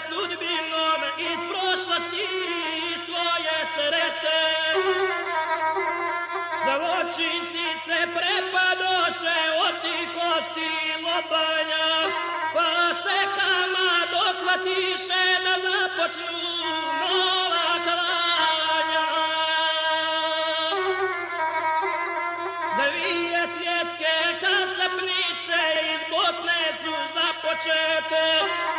sudbinom iz prošlosti svoje srete. Zločinci se prepadoše od tih kosti lobanja, pa se kama dohvatiše da započnu nova klanja. Dvije svjetske kasapnice iz Bosne su započete,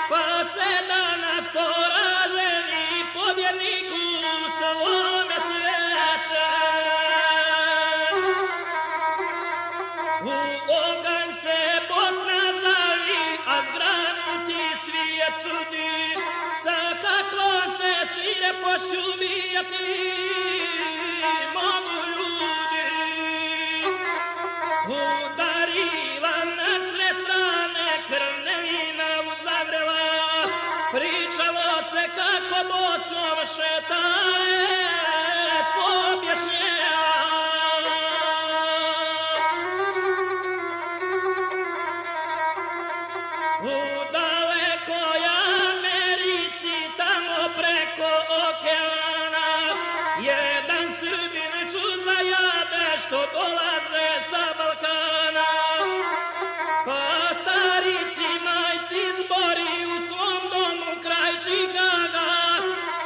pa se danas poraženi pobjednik u celome svijete. U oganj se Bosna zali, a zgranuti svijet čudi, sa kakvom se svirepošću bijati mogu ljudi. Udariva na sve strane, krv nevina uzavrela, pričalo se kako Bosnom šetaje pobješnjela. U dalekoj Americi, tamo preko okeana, jedan Srbin ču zajade što dolaze sa Balkana. Pa starici majci zbori u svom domu kraj Čikaga,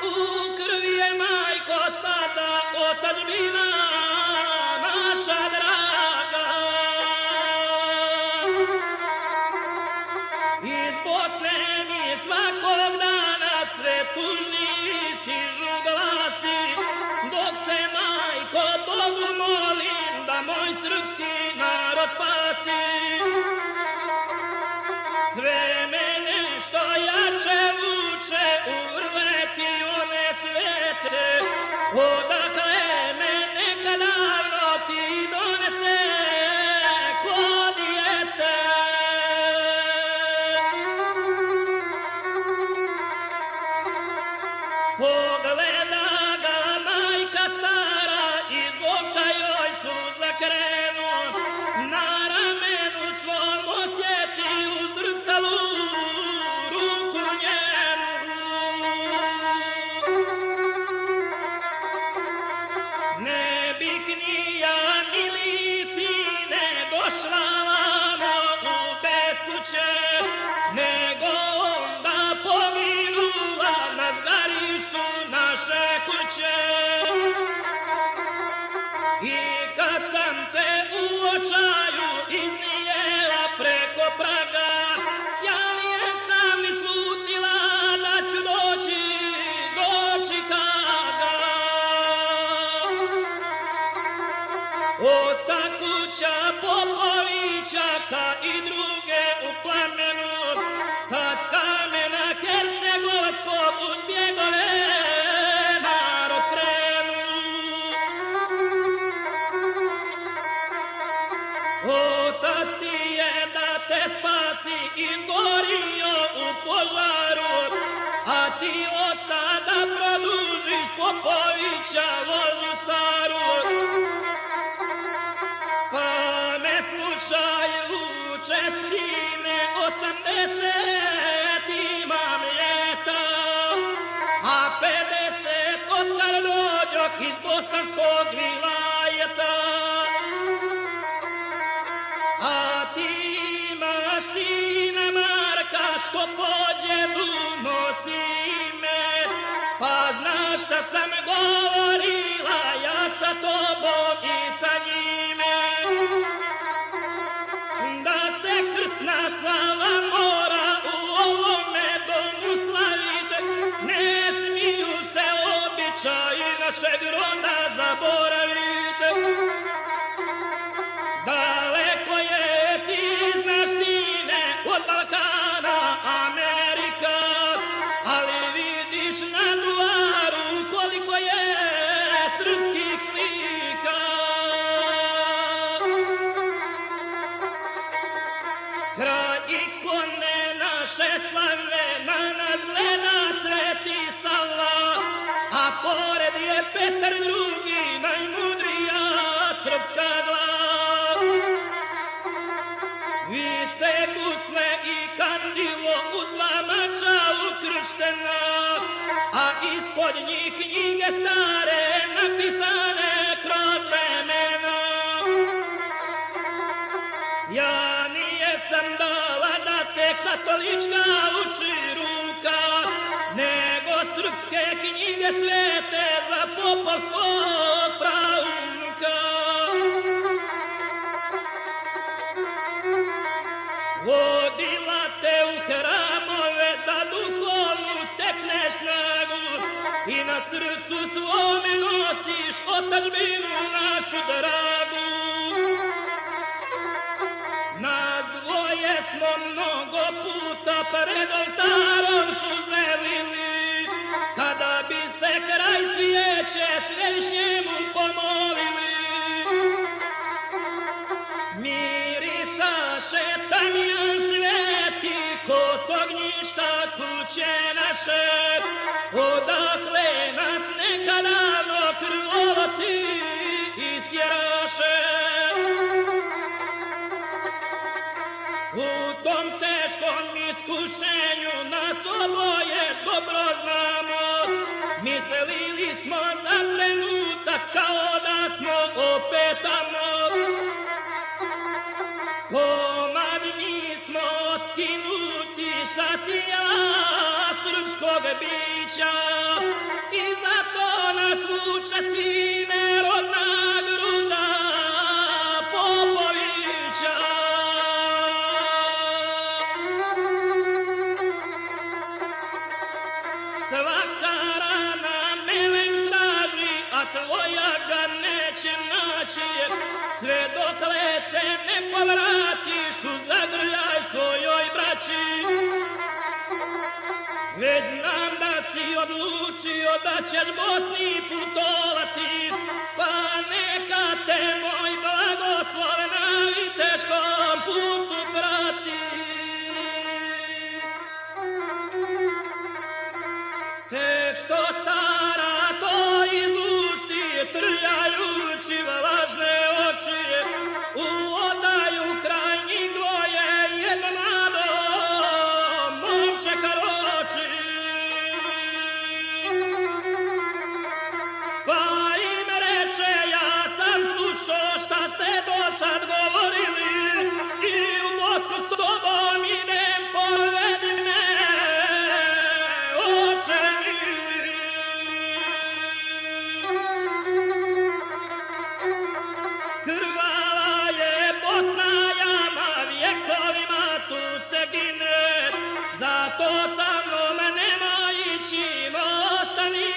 u krvi je majko stada otadžbina naša draga. Iz Bosne mi svakog dana sve tužniji stižu glasi, dok se majko Bogu molim da moj srpski narod spasi. Sve mene što jače vuče u vrleti one svete, odakle me neka davno ti donese ko dijete. Pogleda ga majka stara i zbog joj suza krenu, na ramenu svom osjeti uzdrtalu ruku njenu. Ne bih ni ja ni mi sine došla vamo u beskuće, nego onda poginula na zgarištu naše kuće. I kad sam te u očaju iznijela preko praga, ja jesam i slutila da ću doći do Čikaga. Osta kuća Popovićaka i druge u plamenu, kad s kamena Hercegovačkog uz bjegove narod krenu. Otac ti je da te spasi izgorio u požaru, a ti osta da produžiš Popovića vozu staru. Pa me slušaj luče sine, 80 imam ljeta, a 50 otkad dođoh iz bosanskog vilajeta. A ti imaš sina Marka što pođe nosi ime, pa znaš šta sam govorila ja sa tobom i sa njime. Da se krsna slava mora u ovome domu slavite, ne smiju se običaji našeg roda zaboravite. Daleko je, ti znaš sine, od Balkana Amerika, ali vidiš na duvaru koliko je srpskih slika. Kraj ikone naše slavne na nas gleda Sveti Sava, a pored je Petar II, najmudrija srpska glava. Vi se gusle i od njih knjige stare napisane kroz vremena. Ja nijesam dala da te katolička uči ruka, nego srpske knjige svete za popovskog praunka. Vodila te u hramove da duhovnu stekneš snagu i na srcu svome nosiš otadžbinu našu dragu. Nas dvoje smo mnogo puta pred oltarom suzelili, kada bi se kraj cvijeće Svevišnjemu pomolili. Mirisaše tamijan sveti kod ognjišta kuće naše, odakle nas nekadavno krvoloci istjeraše. U tom teškom iskušenju nas oboje dobro znamo, mislili smo za trenutak kao da smo opet tamo. Komad mi smo otkinuti sa tijela srpskog bića i zato nas vuče sine rodna gruda Popovića. Svaka rana melen traži, a tvoja ga neće naći, sve dokle se ne povratiš u zagrljaj svojoj braći. Već znam da si odlučio da ćeš Bosni putovati, pa neka te moj blagoslov na viteškom putu prati. Tek što stara to izusti, trljajući važne oči, u odaju krajnjih dvoje jedno mlado momče karoči. Pa im reče, ja sam slušao šta ste do sad govorili i u Bosnu s tobom idem, povedi me, oče mili. Krvava je Bosna jama, vjekovima tu se gine, zato sa mnom nema ići, ostani,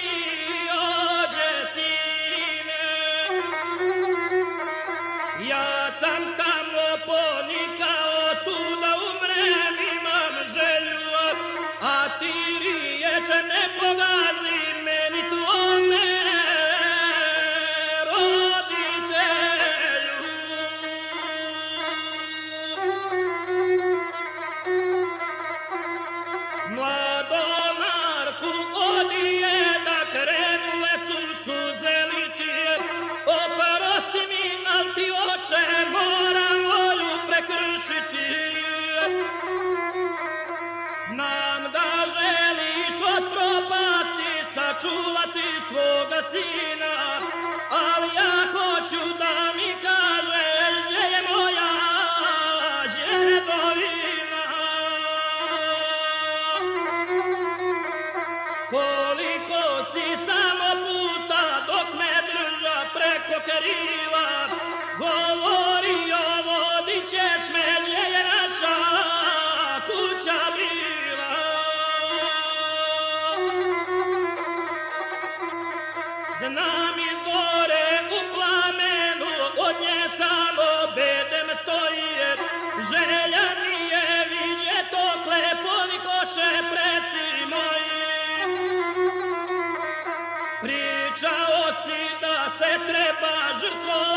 ođe sine. Ja sam tamo ponikao, tu da umrem imam želju, a ti riječe ne pogazi meni tvome roditelju. Mladomarku odije da krenule su suzeliti, oprosti mi, al ti oče moram volju prekršiti. Znam da želiš od propasti sačuvati svoga sina, ali ja hoću da mi kažeš gdje je moja djedovina. Koliko si samo puta dok me drža preko krila govorio, vodit ćeš me gdje je naša kuća bila. Znam iz gore u plamenu, od nje samo bedem stoji, želja mi je vidjet okle polikoše preci moji. Pričao si da se treba žrtvovati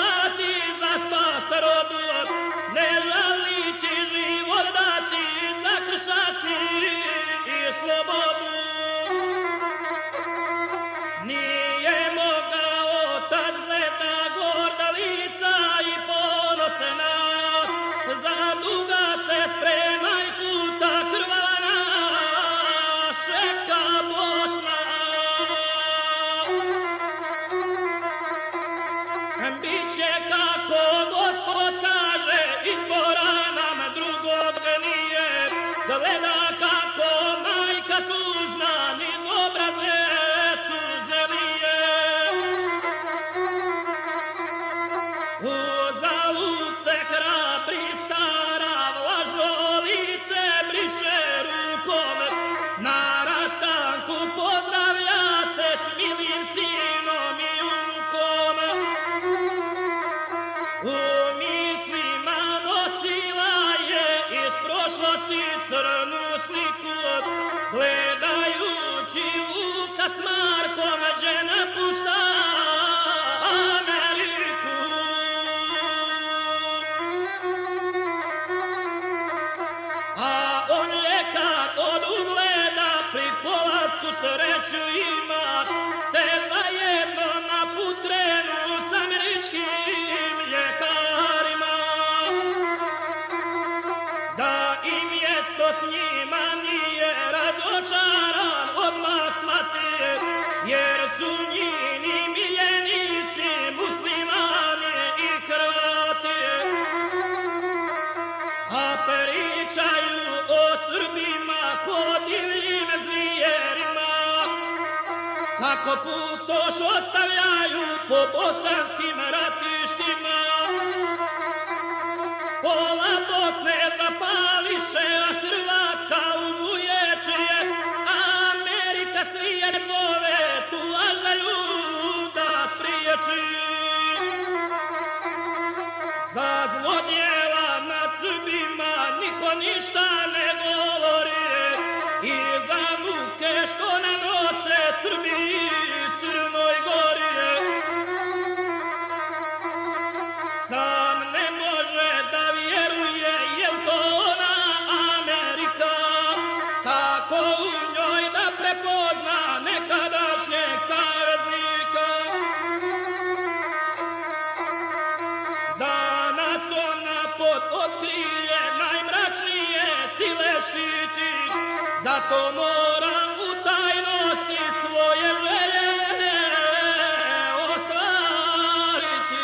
s Markom žena pušta Ameriku. A on je kad od ugleda pri polasku sreću ima, te zajedno na put krenu s američkim ljekarima. Da im mjesto s njima nije razočaran odmah shvatio, jer su njini miljenici muslimani i Hrvati. A pričaju o Srbima ko divljim zvijerima, kako pustoš ostavljaju po bosanskim ratištima. Pola Bosne zapališe, a Hrvatska uvuječije, a Amerika svijet zove, tu lažaju da spriječi. Za zlodjela nad Srbima niko ništa ne govori, i za muke što nanose Srbi Crnoj Gori. Sam ne može da vjeruje, jel to ona Amerika, kako u njoj da prepozna nekadašnjeg saveznika. Danas ona pod otkrilje najmračnije sile štiti, zato mora u tajnosti svoje želje ostvariti.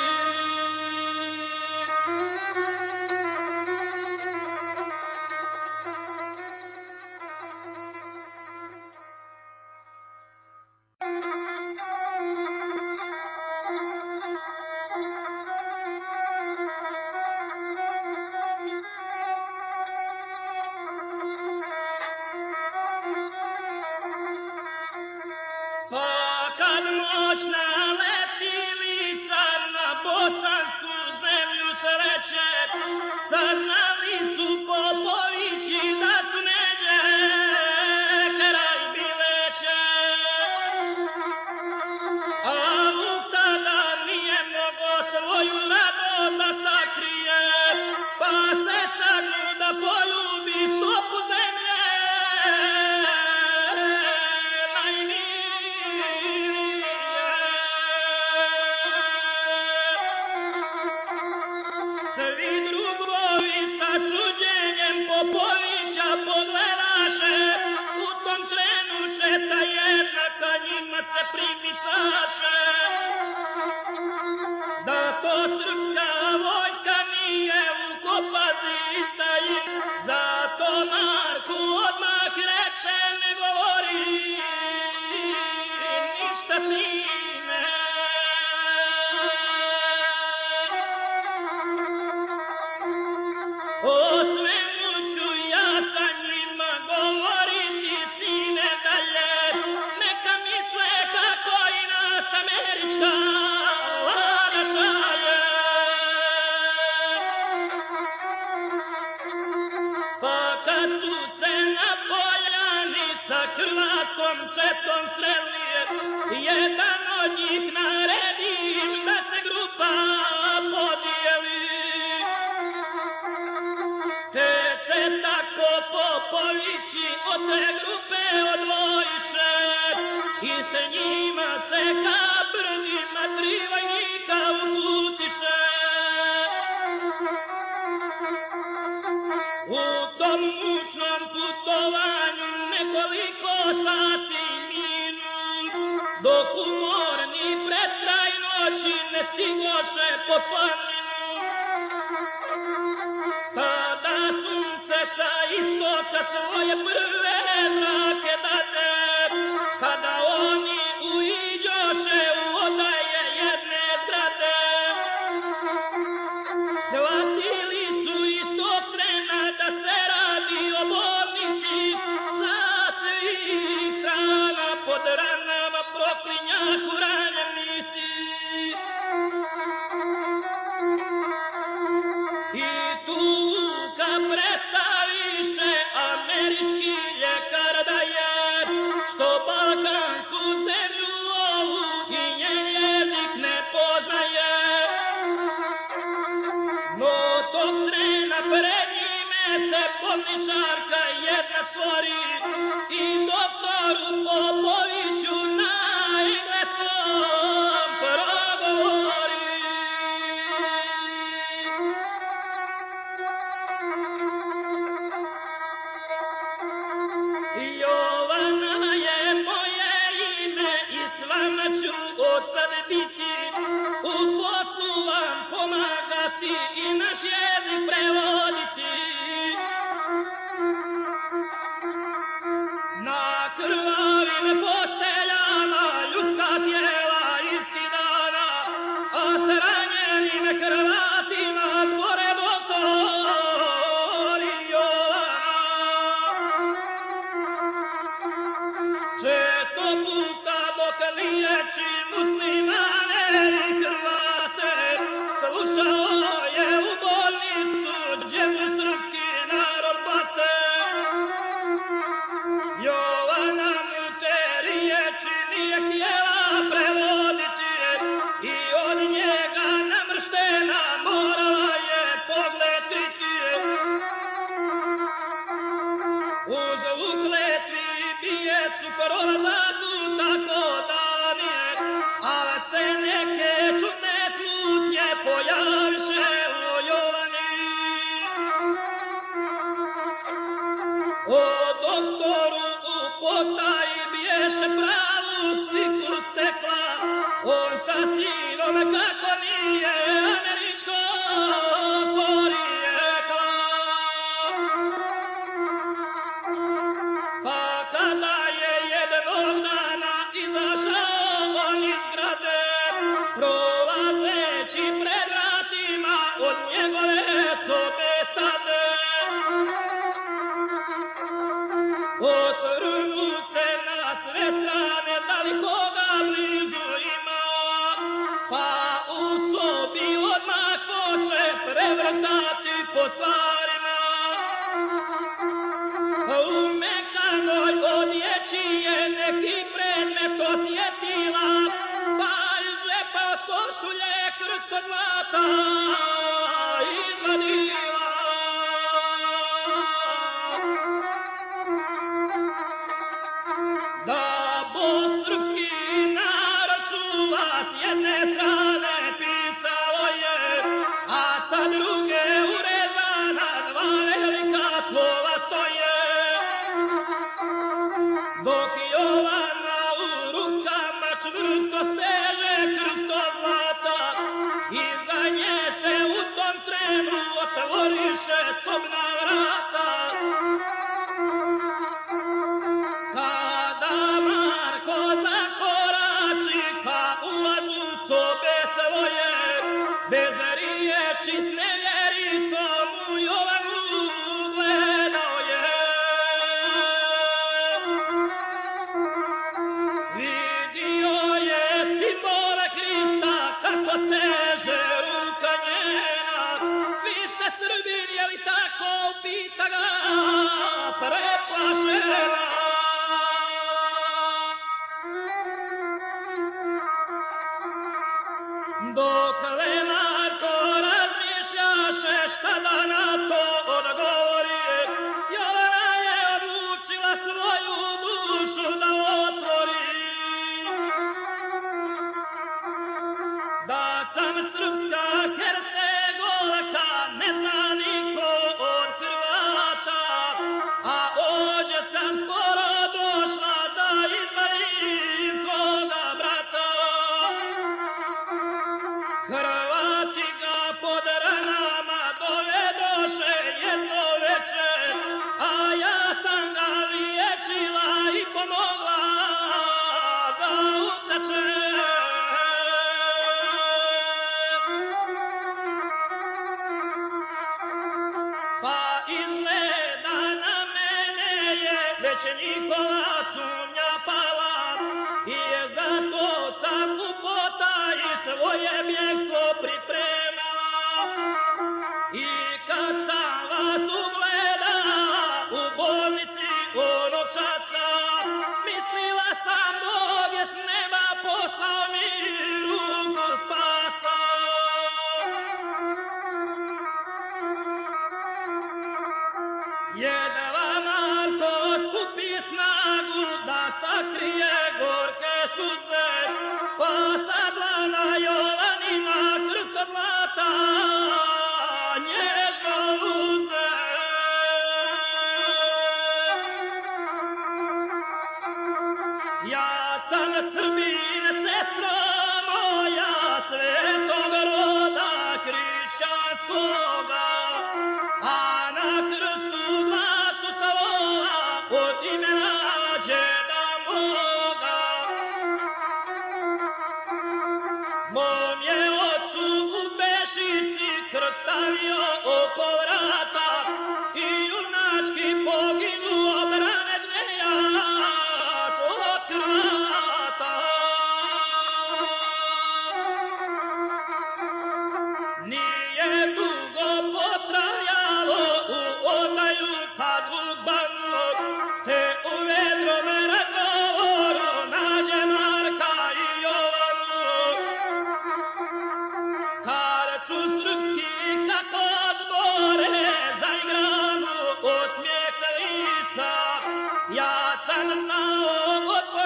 Pa kad moćna letilica na bosansku zemlju sreće, saznali su Popovići da su neđe kraj bileće. A Vuk tada nije mogo svoju radost da sakrije, pa se sagnu da poljubi stopu zemlje Svi drugovi sa čuđenjem Popovića pogledaše, u tom trenu četa jedna ka njima se primicaše. Da to srpska vojska nije u kopazi istaji, zato Marku odmah reče ne govori ništa sine. O svemu ću ja sa njima govoriti sine dalje, neka misle kako i nas američka vlada šalje. Pa kad su se na poljani sa hrvatskom četom sreli, jedan od njih naredi im da se grupa podijeli. Te se tako Popovići od te grupe odvojiše, i s njima se ka brdima tri vojnika uputiše. U tom mučnom putovanju nekoliko sati minu, dok umorni pred kraj noći ne stigoše po planinu. Tada sunce sa istoka svoje prve zrake dade, kada oni uiđoše u odaje jedne zgrade. Shvatili su istog trena da se radi o bolnici, sa svih strana pod ranama proklinjahu ranjenici. I tuka prestaviše američki ljekar da je, što balkansku zemlju tog trena pred njime se bolničarka jedna stvori i doktoru Popoviću na engleskom progovori. Jovana je moje ime i s vama ću od sad biti, u poslu vam pomagati i naš jezik prevoditi. Na krvavim posteljama ljudska tijela iskidana, a s ranjenim Hrvatima zbore doktori Jovana. Često puta dok liječi muslimane i Hrvate, slušao je u bolnicu gdje mu srpski narod pate. Jovana mu te riječi nije htjela prevoditi i od njega namrštena morala je pogletiti. Uz ukletvi bije su prolazatu tako davije, a se neke čudne slutnje pojaviše u Jovani. O doktoru u potaji biješe pravu sliku stekla, on sa sinom kako nije američko porijekla. Pa kada je jednog dana izašao on iz zgrade, prolazeći pred vratima od njegove sobe stade. Osvrnu se na sve strane, da li koga blizu ima, pa u sobi odmah poče prevrtati po stvarima. U mekanoj odjeći je neki predmet osjetila, pa iz džepa od košulje krsto zlata izvadila. Da Bog srpski narod čuva, s jedne strane pisalo je, a sa druge urezana dva velika slova stoje. Dok Jovana u rukama čvrsto steže krsto zlata, iza nje se u tom trenu otvoriše sobna vrata. Kada Marko zakorači ka ulazu sobe svoje, bez riječi s nevjericom u Jovanu gledao je. Vidio je simbol Hrista kako steže ruka njena. Vi ste Srbin, je li tako, pita ga preplašena. Dokle Marko razmišljaše šta da na to odgovori, Jovana je odlučila svoju dušu da otvori. Da sam srpska Hercegovka ne zna niko od Hrvata, a ođe sam skoro došla da izbavim svoga brata. Hrvati ga pod ranama dovedoše jedno veče, a ja sam ga liječila i pomogla da uteče. Pa izgleda na mene je već njihova sumnja pala, i zato sam u potaji svoje mjesto pripremala. I kad sam vas ugledala u bolnici onog časa, mislila sam Bog je s neba poslao mi ruku spasa.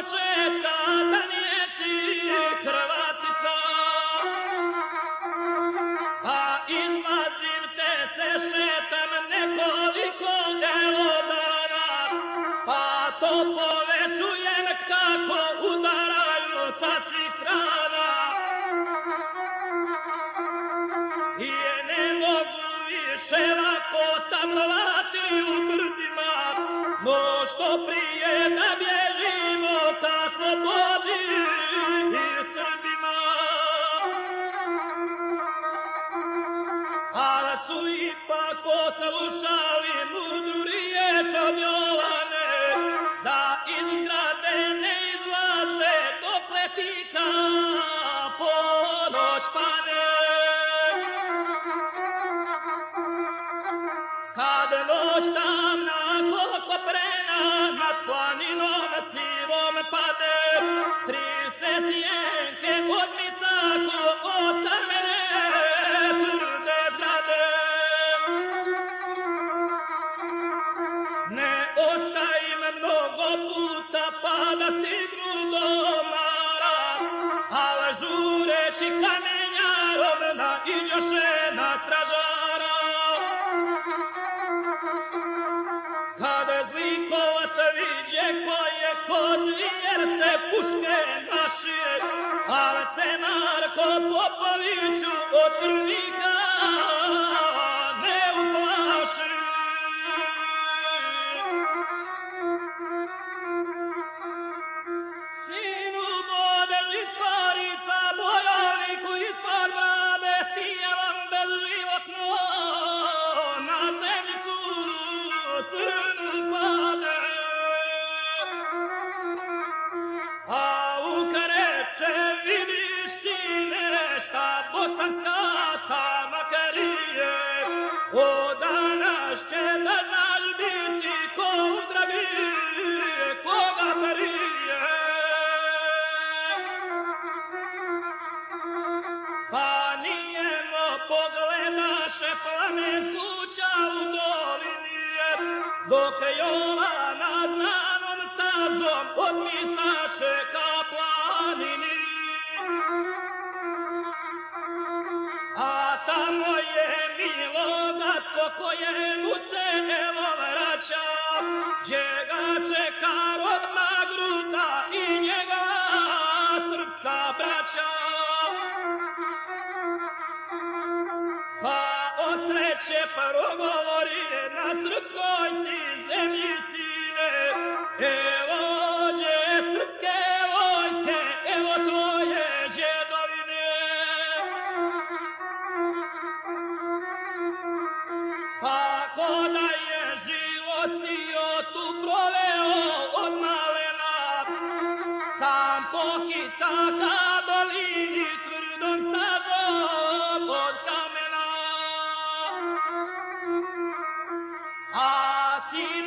početka da nijesi Hrvatica. A izlazim te se šetam nekoliko evo dana, pa to povećujem kako udaraju sa svih strana. I ne mogu više lako tamnovati u brdima, no što prije da bježimo ka slobodi i Srbima. Ali su ipak poslušali mudru riječ od Jovane, da iz zgrade ne izlaze dokle tika ponoć pane. Kad noć tamna koprena nad planinom sivom pade, tri se sjenke odmicako od tamene tvrde zgrade. Ne ostajim mnogo puta pa da stignu do Mara, al žureći kamenjarom naiđoše na stražara. Kada zlikovac viđe koje ko zvijer se puške našije, ali se Marko Popoviću od trnika ne uplaši. Sinu model iz Parica, bojovniku ispod brade, tijelom bezživotno na zemljicu crnu pade. A ukreće vidiš ti nešta bosanska tamakarije, od danas će da znaš biti ko udrabije koga parije. Pa nijemo pogledaše plamensku kuća u dolini, dok Jovana znanom stazom odmicaše ka planini. A tamo je Milogacko kojemu se evo vraća, gdje ga čeka rodna gruda i njega srpska braća. Pa od sreće progovori na srpskoj si zemlji sine, evo ođe srpske vojske, evo tvoje djedovine. Pa ko da je život sirotu proveo od malena, sam pohita ka dolini tvrdom stazom od kamena. A sin